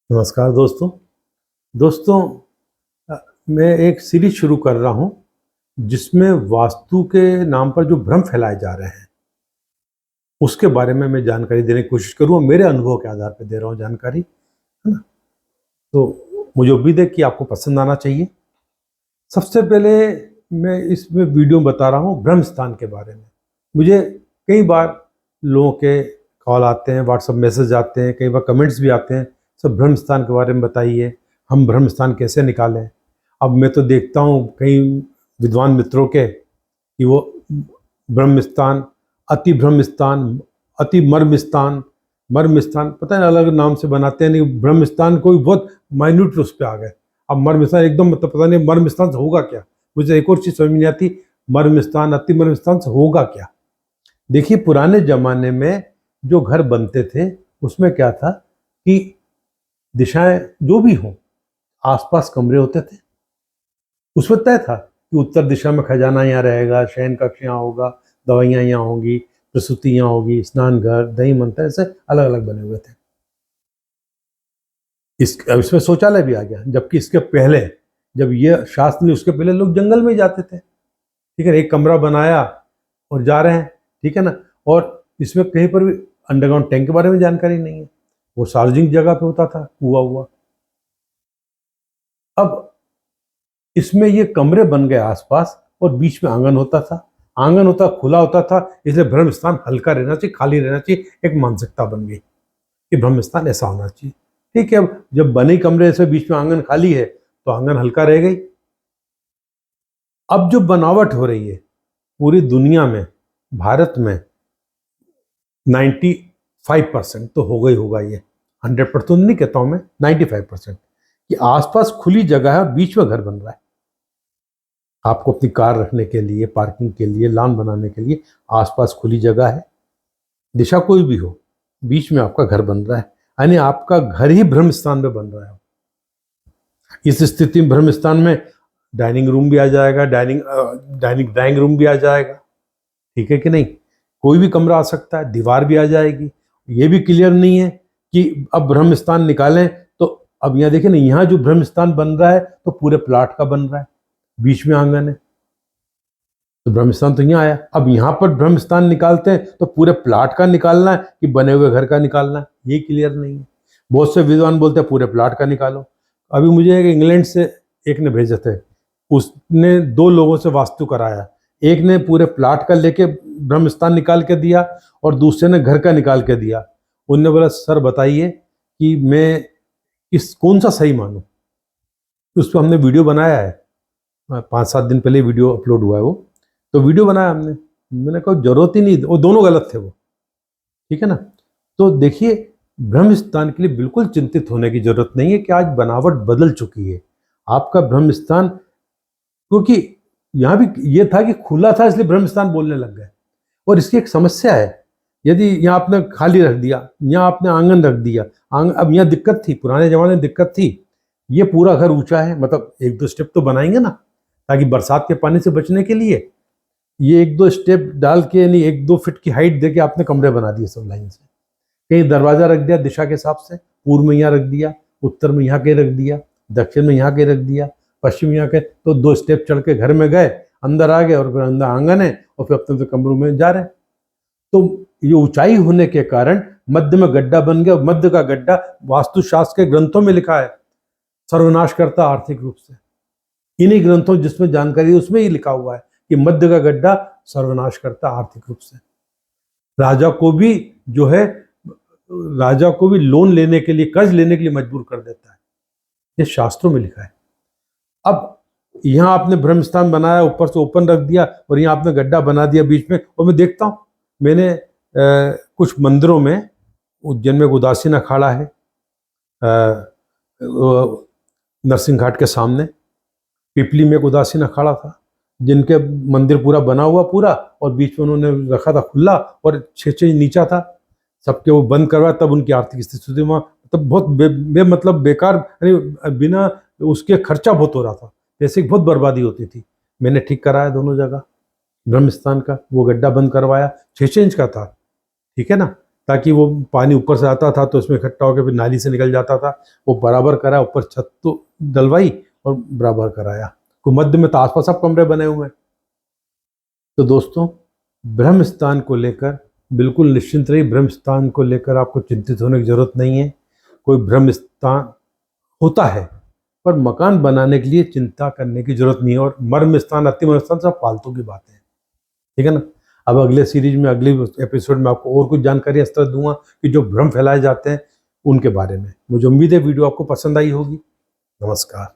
नमस्कार दोस्तों। दोस्तों, मैं एक सीरीज शुरू कर रहा हूं जिसमें वास्तु के नाम पर जो भ्रम फैलाए जा रहे हैं उसके बारे में मैं जानकारी देने की कोशिश करूंगा। मेरे अनुभव के आधार पर दे रहा हूं जानकारी, है ना। तो मुझे उम्मीद है कि आपको पसंद आना चाहिए। सबसे पहले मैं इसमें वीडियो में बता रहा हूं ब्रह्म स्थान के बारे में। मुझे कई बार लोगों के कॉल आते हैं, व्हाट्सएप मैसेज आते हैं, कई बार कमेंट्स भी आते हैं, सब ब्रह्म स्थान के बारे में बताइए, हम ब्रह्म स्थान कैसे निकालें। अब मैं तो देखता हूँ कई विद्वान मित्रों के कि वो ब्रह्म स्थान, अति ब्रह्म स्थान, अति मर्म स्थान, मर्म स्थान, पता नहीं अलग नाम से बनाते हैं। नहीं, ब्रह्म स्थान कोई बहुत माइन्यूट उस पर आ गए। अब मर्म स्थान एकदम मतलब पता नहीं मर्म स्थान से होगा क्या। मुझे एक और चीज़ समझ नहीं आती, मर्म स्थान, अति मर्म स्थान से होगा क्या। देखिए, पुराने जमाने में जो घर बनते थे उसमें क्या था कि दिशाएं जो भी हों, आसपास कमरे होते थे। उसमें तय था कि उत्तर दिशा में खजाना यहाँ रहेगा, शयन कक्ष यहाँ होगा, दवाइयाँ यहाँ होंगी, प्रसूति यहाँ होगी, स्नान घर, दही मंत्र, ऐसे अलग अलग बने हुए थे। इसमें शौचालय भी आ गया, जबकि इसके पहले जब ये शास्त्र नहीं, उसके पहले लोग जंगल में जाते थे। ठीक है, एक कमरा बनाया और जा रहे हैं, ठीक है ना। और इसमें कहीं पर भी अंडरग्राउंड टैंक के बारे में जानकारी नहीं है, वो सार्वजनिक जगह पे होता था, कुआ हुआ। अब इसमें ये कमरे बन गए आसपास और बीच में आंगन होता था। आंगन होता खुला होता था, इसलिए ब्रह्म स्थान हल्का रहना चाहिए, खाली रहना चाहिए। एक मानसिकता बन गई कि ब्रह्म स्थान ऐसा होना चाहिए। ठीक है, अब जब बने कमरे से बीच में आंगन खाली है तो आंगन हल्का रह गई। अब जो बनावट हो रही है पूरी दुनिया में, भारत में 95% तो हो गई होगा, ये 100% नहीं कहता हूं मैं, 95% कि आसपास खुली जगह है और बीच में घर बन रहा है। आपको अपनी कार रखने के लिए, पार्किंग के लिए, लॉन बनाने के लिए आसपास खुली जगह है, दिशा कोई भी हो, बीच में आपका घर बन रहा है, यानी आपका घर ही ब्रह्म स्थान में बन रहा है। इस स्थिति में ब्रह्म स्थान में डाइनिंग रूम भी आ जाएगा, ड्राइंग रूम भी आ जाएगा। ठीक है कि नहीं, कोई भी कमरा आ सकता है, दीवार भी आ जाएगी। ये भी क्लियर नहीं है कि अब ब्रह्म स्थान निकालें तो अब यहाँ देखिए ना, यहाँ जो ब्रह्म स्थान बन रहा है तो पूरे प्लाट का बन रहा है, बीच में आंगन है, तो ब्रह्म स्थान तो यहाँ आया। अब यहाँ पर ब्रह्म स्थान निकालते हैं तो पूरे प्लाट का निकालना है कि बने हुए घर का निकालना है, ये क्लियर नहीं है। बहुत से विद्वान बोलते हैं पूरे प्लाट का निकालो। अभी मुझे एक इंग्लैंड से एक ने भेजे थे, उसने 2 लोगों से वास्तु कराया। एक ने पूरे प्लाट का लेके ब्रह्म स्थान निकाल के दिया और दूसरे ने घर का निकाल के दिया। उनने बोला, सर बताइए कि मैं कौन सा सही मानूं। उस पर हमने वीडियो बनाया है, 5-7 दिन पहले वीडियो अपलोड हुआ है वो, तो वीडियो बनाया हमने। मैंने कहा जरूरत ही नहीं, वो दोनों गलत थे वो। ठीक है ना। तो देखिए, ब्रह्म स्थान के लिए बिल्कुल चिंतित होने की जरूरत नहीं है कि आज बनावट बदल चुकी है। आपका ब्रह्म स्थान, क्योंकि यहाँ भी ये था कि खुला था इसलिए ब्रह्म स्थान बोलने लग गए। और इसकी एक समस्या है, यदि यहाँ आपने खाली रख दिया, यहाँ आपने आंगन रख दिया, अब यहाँ दिक्कत थी, पुराने जमाने में दिक्कत थी। ये पूरा घर ऊंचा है, मतलब 1-2 स्टेप तो बनाएंगे ना, ताकि बरसात के पानी से बचने के लिए ये 1-2 स्टेप डाल के, यानी 1-2 फीट की हाइट देके आपने कमरे बना दिए सब लाइन से। कहीं दरवाजा रख दिया दिशा के हिसाब से, पूर्व में यहाँ रख दिया, उत्तर में यहाँ के रख दिया, दक्षिण में यहाँ के रख दिया, पश्चिम यहाँ के, तो 2 स्टेप चढ़ के घर में गए, अंदर आ गए और फिर अंदर आंगन है और फिर अपने कमरों में जा रहे हैं। तो ये ऊंचाई होने के कारण मध्य में गड्ढा बन गया। मध्य का गड्ढा वास्तुशास्त्र के ग्रंथों में लिखा है, सर्वनाश करता आर्थिक रूप से। इन्हीं ग्रंथों जिसमें जानकारी है उसमें ही लिखा हुआ है कि मध्य का गड्ढा सर्वनाश करता आर्थिक रूप से। राजा को भी जो है, राजा को भी लोन लेने के लिए, कर्ज लेने के लिए मजबूर कर देता है, ये शास्त्रों में लिखा है। अब यहाँ आपने ब्रह्म स्थान बनाया, ऊपर से ओपन रख दिया और यहाँ आपने गड्ढा बना दिया बीच में। और मैं देखता हूँ, मैंने कुछ मंदिरों में, उज्जैन में उदासीन अखाड़ा है, नरसिंह घाट के सामने पिपली में एक उदासीन अखाड़ा था, जिनके मंदिर पूरा बना हुआ पूरा, और बीच में उन्होंने रखा था खुला और 6 इंच नीचा था, सबके वो बंद करवाया, तब उनकी आर्थिक स्थिति में तब बहुत मतलब बेकार, बिना उसके खर्चा बहुत हो रहा था, पैसे की बहुत बर्बादी होती थी। मैंने ठीक कराया दोनों जगह, ब्रह्म स्थान का वो गड्ढा बंद करवाया, 6 इंच का था। ठीक है ना, ताकि वो पानी ऊपर से आता था तो इसमें इकट्ठा होकर फिर नाली से निकल जाता था। वो बराबर करा, ऊपर छत तो डलवाई और बराबर कराया। को मध्य में तो आसपास सब कमरे बने हुए हैं। तो दोस्तों, ब्रह्म स्थान को लेकर बिल्कुल निश्चिंत रहिए। ब्रह्म स्थान को लेकर आपको चिंतित होने की जरूरत नहीं है। कोई ब्रह्म स्थान होता है, पर मकान बनाने के लिए चिंता करने की जरूरत नहीं है। और मर्म स्थान, अति मर्म स्थान सब फालतू की बातें हैं, ठीक है ना। अब अगले सीरीज में, अगले एपिसोड में आपको और कुछ जानकारी इस तरह दूंगा कि जो भ्रम फैलाए जाते हैं उनके बारे में। मुझे उम्मीद है वीडियो आपको पसंद आई होगी। नमस्कार।